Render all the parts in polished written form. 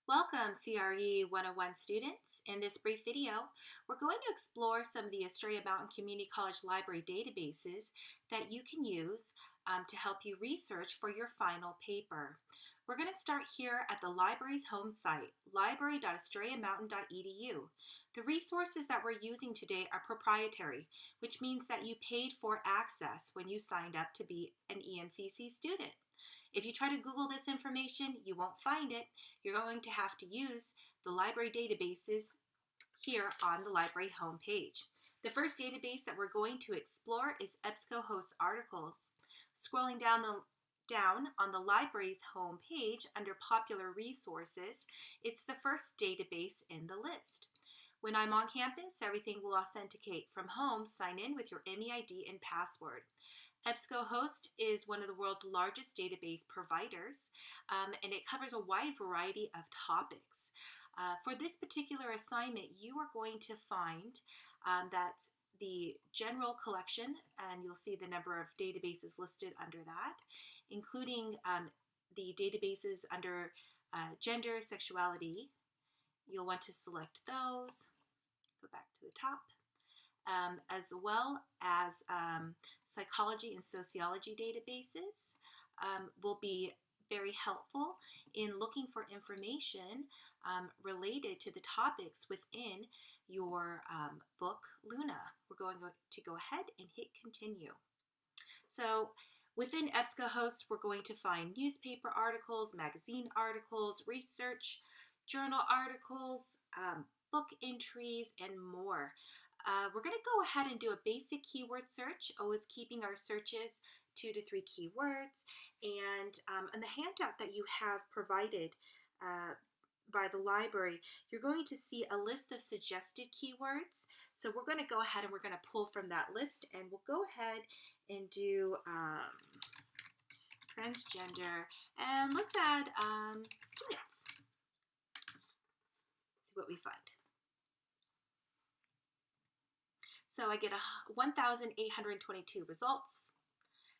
Welcome, CRE101 students. In this brief video, we're going to explore some of the Estrella Mountain Community College Library databases that you can use to help you research for your final paper. We're going to start here at the library's home site, library.estrellamountain.edu. The resources that we're using today are proprietary, which means that you paid for access when you signed up to be an EMCC student. If you try to Google this information, you won't find it. You're going to have to use the library databases here on the library homepage. The first database that we're going to explore is EBSCO Articles. Scrolling down on the library's homepage under Popular Resources, it's the first database in the list. When I'm on campus, everything will authenticate from home. Sign in with your MEID and password. EBSCO Host is one of the world's largest database providers, and it covers a wide variety of topics. For this particular assignment, you are going to find that the general collection, and you'll see the number of databases listed under that, including the databases under gender, sexuality. You'll want to select those, go back to the top. As well as psychology and sociology databases will be very helpful in looking for information related to the topics within your book, Luna. We're going to go ahead and hit continue. So within EBSCO Hosts, we're going to find newspaper articles, magazine articles, research, journal articles, book entries, and more. We're going to go ahead and do a basic keyword search, always keeping our searches 2 to 3 keywords. And in the handout that you have provided by the library, you're going to see a list of suggested keywords. So we're going to go ahead and we're going to pull from that list, and we'll go ahead and do transgender, and let's add students. See what we find. So I get 1,822 results.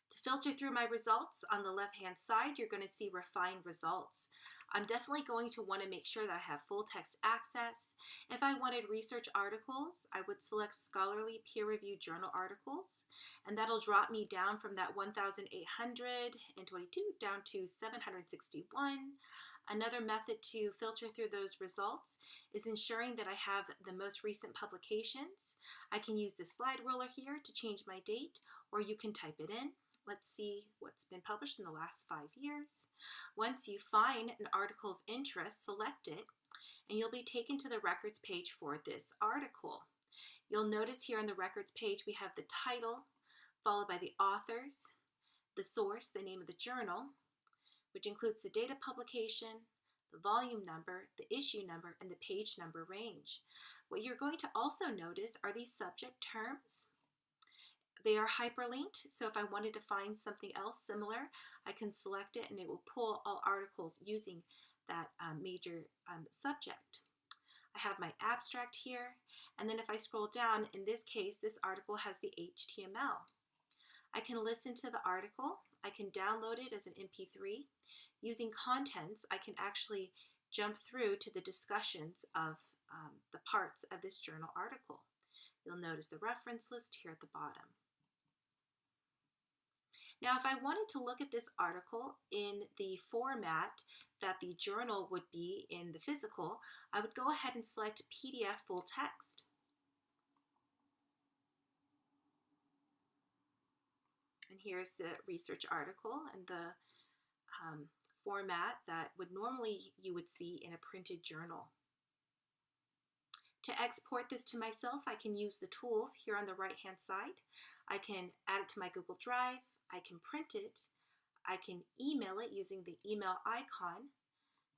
To filter through my results, on the left-hand side, you're going to see refined results. I'm definitely going to want to make sure that I have full text access. If I wanted research articles, I would select scholarly peer-reviewed journal articles, and that'll drop me down from that 1,822 down to 761. Another method to filter through those results is ensuring that I have the most recent publications. I can use the slide ruler here to change my date, or you can type it in. Let's see what's been published in the last 5 years. Once you find an article of interest, select it, and you'll be taken to the records page for this article. You'll notice here on the records page we have the title, followed by the authors, the source, the name of the journal, which includes the date of publication, the volume number, the issue number, and the page number range. What you're going to also notice are these subject terms. They are hyperlinked, so if I wanted to find something else similar, I can select it and it will pull all articles using that major subject. I have my abstract here, and then if I scroll down, in this case, this article has the HTML. I can listen to the article. I can download it as an MP3. Using contents, I can actually jump through to the discussions of the parts of this journal article. You'll notice the reference list here at the bottom. Now, if I wanted to look at this article in the format that the journal would be in the physical, I would go ahead and select PDF full text. And here's the research article and the format that would normally you would see in a printed journal. To export this to myself, I can use the tools here on the right-hand side. I can add it to my Google Drive. I can print it. I can email it using the email icon,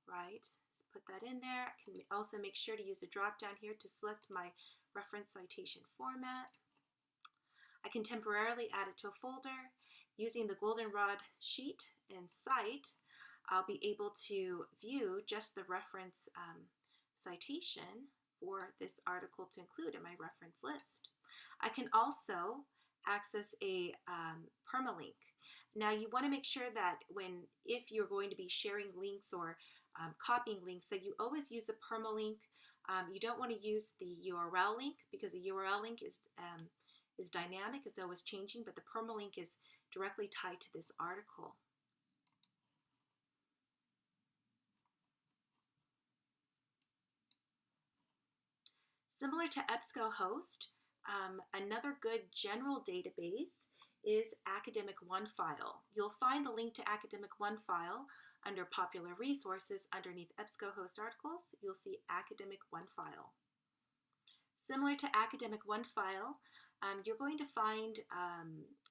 right? Let's put that in there. I can also make sure to use the drop-down here to select my reference citation format. I can temporarily add it to a folder. Using the goldenrod sheet and cite, I'll be able to view just the reference citation for this article to include in my reference list. I can also access a permalink. Now you want to make sure that if you're going to be sharing links or copying links, so you always use a permalink. You don't want to use the URL link because the URL link is dynamic, it's always changing, but the permalink is directly tied to this article. Similar to EBSCO Host, another good general database is Academic Onefile. You'll find the link to Academic Onefile under Popular Resources underneath EBSCO Host Articles. You'll see Academic Onefile. Similar to Academic Onefile, you're going to find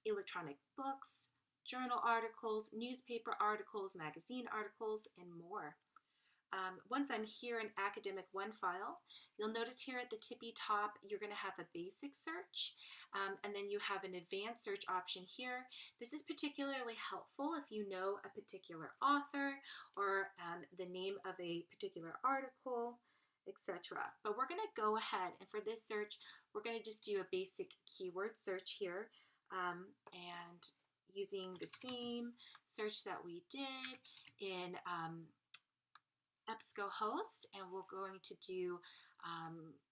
electronic books, journal articles, newspaper articles, magazine articles, and more. Once I'm here in Academic Onefile, you'll notice here at the tippy top, you're going to have a basic search, and then you have an advanced search option here. This is particularly helpful if you know a particular author or the name of a particular article, etc. But we're going to go ahead, and for this search, we're going to just do a basic keyword search here, and using the same search that we did in EBSCO Host, and we're going to do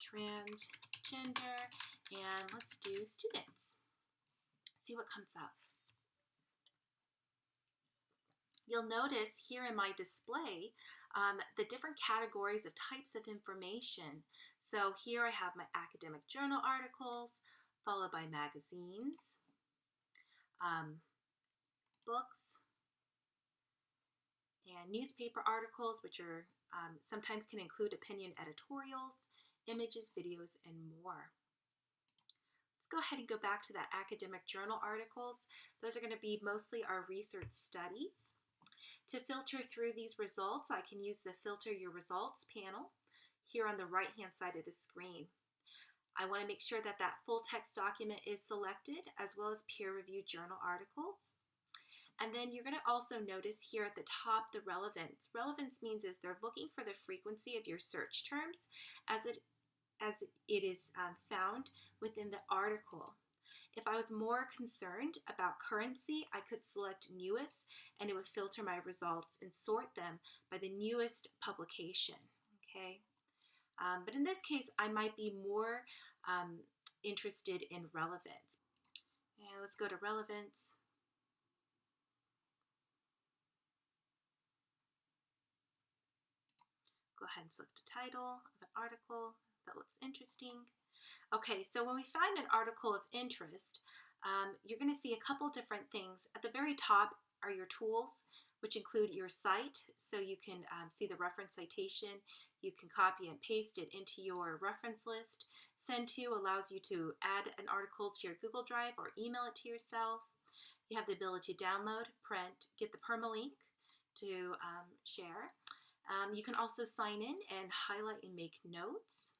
transgender, and let's do students. See what comes up. You'll notice here in my display the different categories of types of information. So here I have my academic journal articles, followed by magazines, books, and newspaper articles, which are sometimes can include opinion editorials, images, videos, and more. Let's go ahead and go back to that academic journal articles. Those are going to be mostly our research studies. To filter through these results, I can use the Filter Your Results panel here on the right-hand side of the screen. I want to make sure that that full text document is selected, as well as peer-reviewed journal articles. And then you're going to also notice here at the top the relevance. Relevance means is they're looking for the frequency of your search terms as it is found within the article. If I was more concerned about currency, I could select newest, and it would filter my results and sort them by the newest publication. Okay, but in this case, I might be more interested in relevance. And let's go to relevance. Go ahead and select the title of an article that looks interesting. Okay, so when we find an article of interest, you're going to see a couple different things. At the very top are your tools, which include your cite, so you can see the reference citation. You can copy and paste it into your reference list. Send to allows you to add an article to your Google Drive or email it to yourself. You have the ability to download, print, get the permalink to share. You can also sign in and highlight and make notes.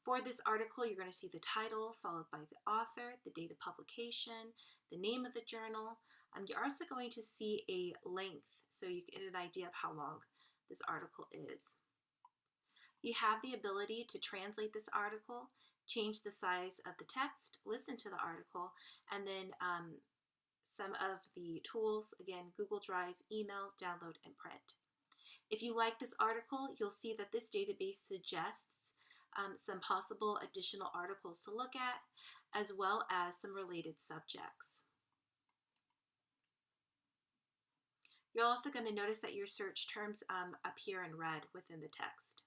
For this article, you're going to see the title followed by the author, the date of publication, the name of the journal. You're also going to see a length, so you get an idea of how long this article is. You have the ability to translate this article, change the size of the text, listen to the article, and then some of the tools, again, Google Drive, email, download, and print. If you like this article, you'll see that this database suggests some possible additional articles to look at, as well as some related subjects. You're also going to notice that your search terms appear in red within the text.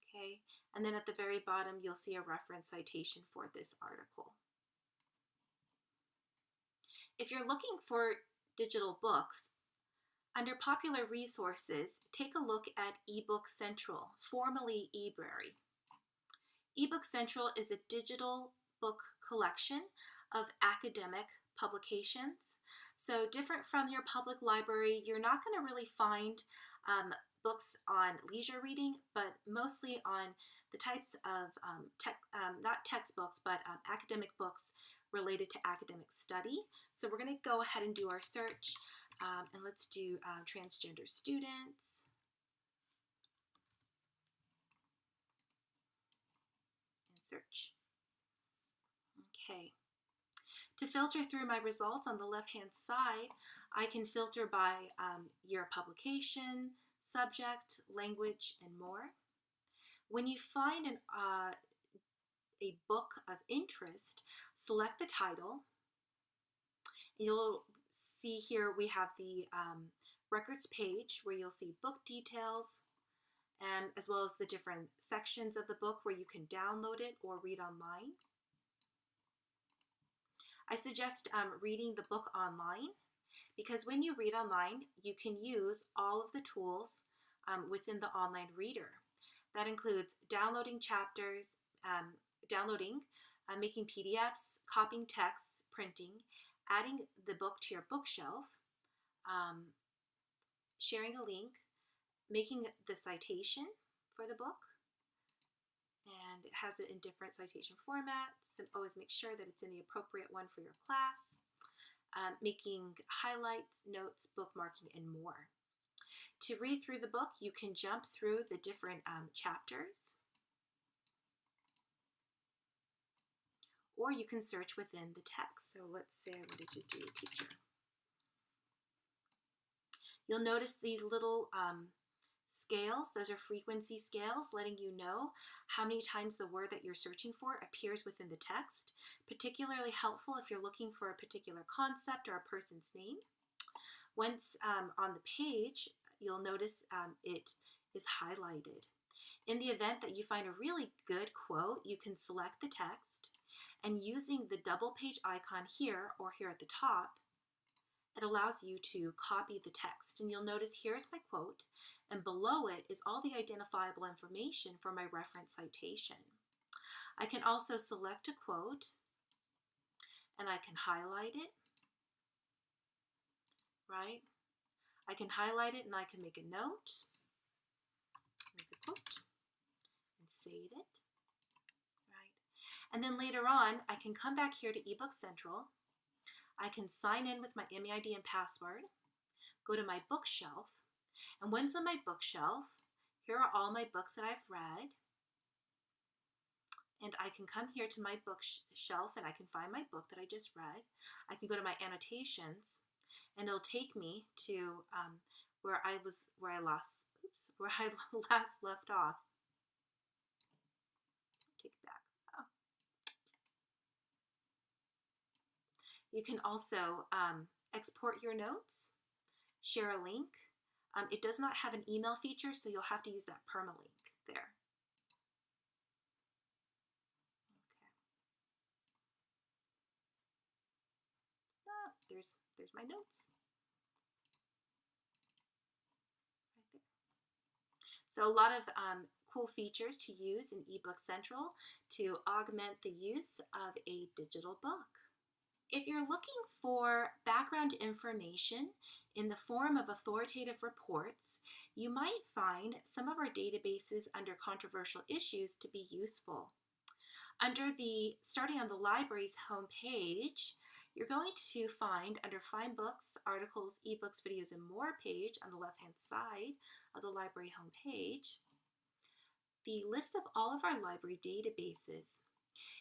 Okay, and then at the very bottom, you'll see a reference citation for this article. If you're looking for digital books, under Popular Resources, take a look at Ebook Central, formerly eBrary. Ebook Central is a digital book collection of academic publications. So different from your public library, you're not going to really find books on leisure reading, but mostly on the types of, not textbooks, but academic books related to academic study. So we're going to go ahead and do our search. And let's do transgender students. And search. Okay. To filter through my results on the left-hand side, I can filter by year of publication, subject, language, and more. When you find a book of interest, select the title. You'll see here we have the records page where you'll see book details, as well as the different sections of the book where you can download it or read online. I suggest reading the book online because when you read online, you can use all of the tools within the online reader. That includes downloading chapters, making PDFs, copying texts, printing, adding the book to your bookshelf, sharing a link, making the citation for the book, and it has it in different citation formats, and always make sure that it's in the appropriate one for your class, making highlights, notes, bookmarking, and more. To read through the book, you can jump through the different chapters, or you can search within the text. So let's say I wanted to do teacher. You'll notice these little scales. Those are frequency scales letting you know how many times the word that you're searching for appears within the text. Particularly helpful if you're looking for a particular concept or a person's name. Once on the page, you'll notice it is highlighted. In the event that you find a really good quote, you can select the text, and using the double page icon here or here at the top, it allows you to copy the text. And you'll notice here's my quote, and below it is all the identifiable information for my reference citation. I can also select a quote, and I can highlight it, right? I can highlight it and I can make a note, make a quote, and save it, right? And then later on, I can come back here to Ebook Central. I can sign in with my MEID and password, go to my bookshelf, and once on my bookshelf, here are all my books that I've read. And I can come here to my bookshelf and I can find my book that I just read. I can go to my annotations, and it'll take me to where I last left off. Take it back. Oh. You can also export your notes, share a link. It does not have an email feature, so you'll have to use that permalink there. Okay. There's my notes. Right there. So a lot of cool features to use in Ebook Central to augment the use of a digital book. If you're looking for background information in the form of authoritative reports, you might find some of our databases under controversial issues to be useful. Starting on the library's homepage, you're going to find under Find Books, Articles, eBooks, Videos, and More page on the left-hand side of the library homepage, the list of all of our library databases.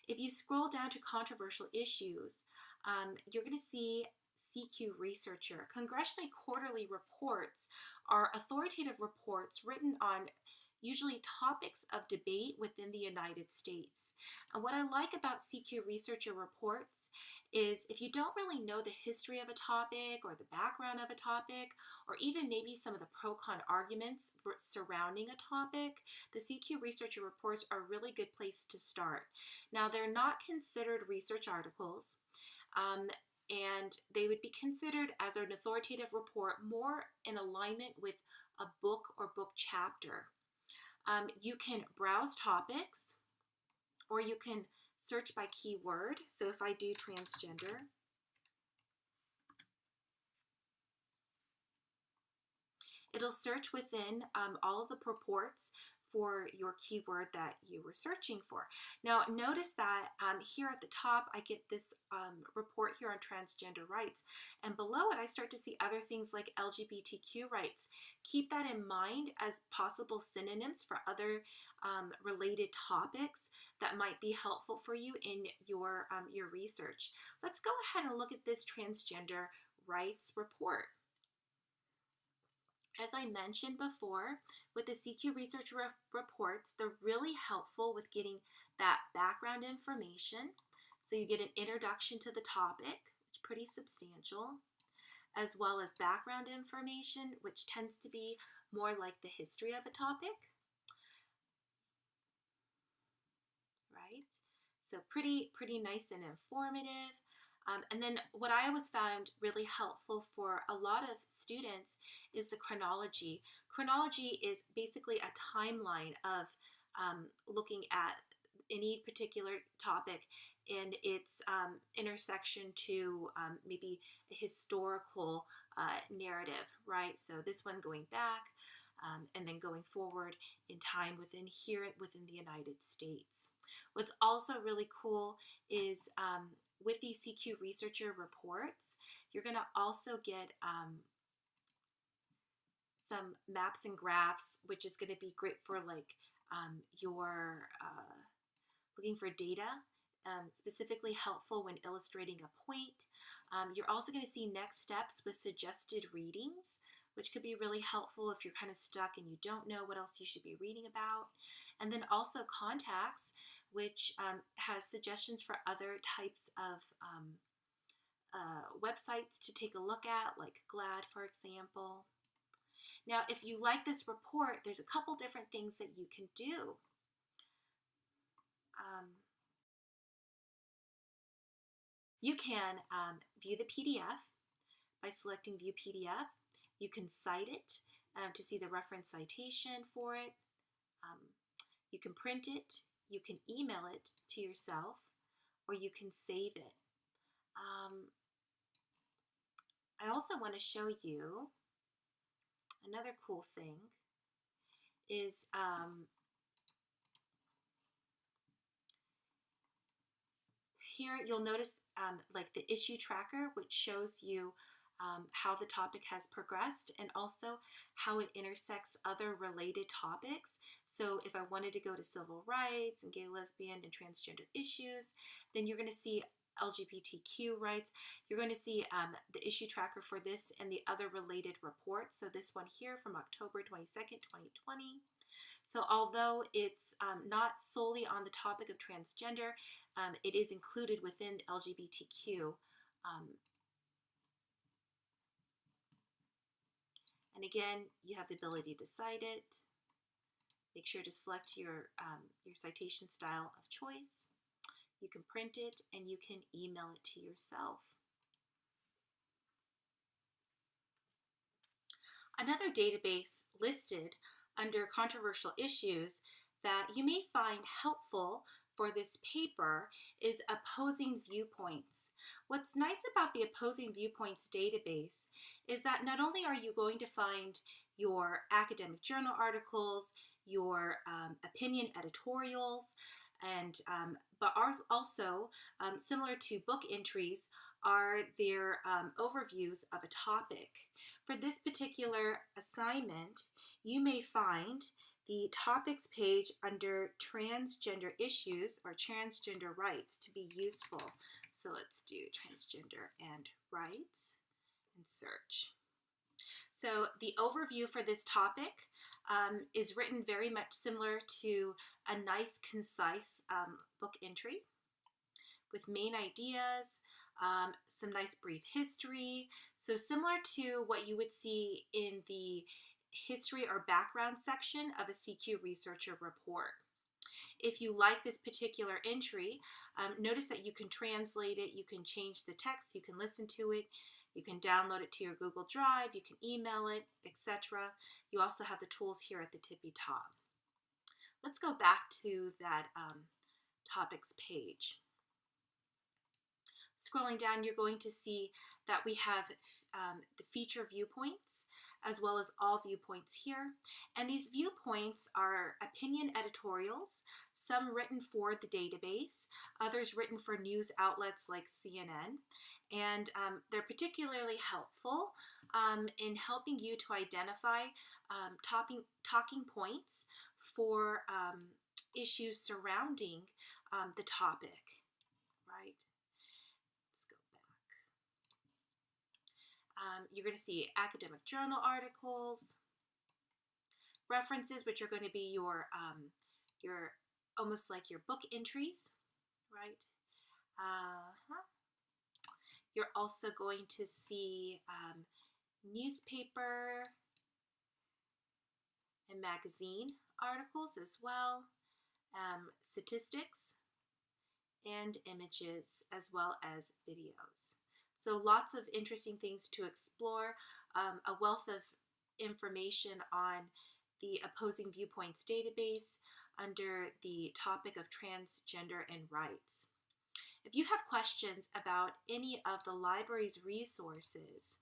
If you scroll down to controversial issues, you're going to see CQ Researcher. Congressionally quarterly reports are authoritative reports written on usually topics of debate within the United States. And what I like about CQ Researcher reports is if you don't really know the history of a topic or the background of a topic, or even maybe some of the pro-con arguments surrounding a topic, the CQ Researcher reports are a really good place to start. Now, they're not considered research articles, and they would be considered as an authoritative report more in alignment with a book or book chapter. You can browse topics, or you can search by keyword. So if I do transgender, it'll search within all of the purports for your keyword that you were searching for. Now notice that here at the top I get this report here on transgender rights, and below it I start to see other things like LGBTQ rights. Keep that in mind as possible synonyms for other related topics that might be helpful for you in your research. Let's go ahead and look at this transgender rights report. As I mentioned before, with the CQ research reports, they're really helpful with getting that background information. So you get an introduction to the topic, which is pretty substantial, as well as background information, which tends to be more like the history of a topic, right? So pretty nice and informative. And then what I always found really helpful for a lot of students is the chronology. Chronology is basically a timeline of looking at any particular topic and its intersection to maybe a historical narrative, right? So this one going back and then going forward in time within the United States. What's also really cool is with these CQ researcher reports, you're going to also get some maps and graphs, which is going to be great for like your looking for data, specifically helpful when illustrating a point. You're also going to see next steps with suggested readings, which could be really helpful if you're kind of stuck and you don't know what else you should be reading about. And then also contacts, which has suggestions for other types of websites to take a look at, like GLAD, for example. Now, if you like this report, there's a couple different things that you can do. You can view the PDF by selecting View PDF. You can cite it to see the reference citation for it. You can print it, you can email it to yourself, or you can save it. I also want to show you another cool thing is here you'll notice like the issue tracker, which shows you how the topic has progressed and also how it intersects other related topics. So if I wanted to go to civil rights and gay, lesbian, and transgender issues, then you're going to see LGBTQ rights. You're going to see the issue tracker for this and the other related reports. So this one here from October 22nd, 2020. So although it's not solely on the topic of transgender, it is included within LGBTQ. And again, you have the ability to cite it. Make sure to select your citation style of choice. You can print it and you can email it to yourself. Another database listed under controversial issues that you may find helpful for this paper is Opposing Viewpoints. What's nice about the Opposing Viewpoints database is that not only are you going to find your academic journal articles, your opinion editorials, and but also similar to book entries are their overviews of a topic. For this particular assignment, you may find the topics page under transgender issues or transgender rights to be useful. So let's do transgender and rights and search. So the overview for this topic is written very much similar to a nice, concise book entry with main ideas, some nice brief history. So similar to what you would see in the history or background section of a CQ researcher report. If you like this particular entry, notice that you can translate it, you can change the text, you can listen to it, you can download it to your Google Drive, you can email it, etc. You also have the tools here at the tippy top. Let's go back to that topics page. Scrolling down, you're going to see that we have the feature viewpoints as well as all viewpoints here. And these viewpoints are opinion editorials, some written for the database, others written for news outlets like CNN. And they're particularly helpful in helping you to identify talking points for issues surrounding the topic, right? You're going to see academic journal articles, references, which are going to be your almost like your book entries, right? You're also going to see newspaper and magazine articles as well, statistics and images, as well as videos. So lots of interesting things to explore, a wealth of information on the Opposing Viewpoints database under the topic of transgender and rights. If you have questions about any of the library's resources,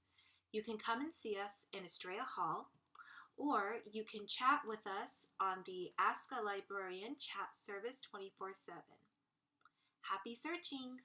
you can come and see us in Estrella Hall, or you can chat with us on the Ask a Librarian chat service 24/7. Happy searching!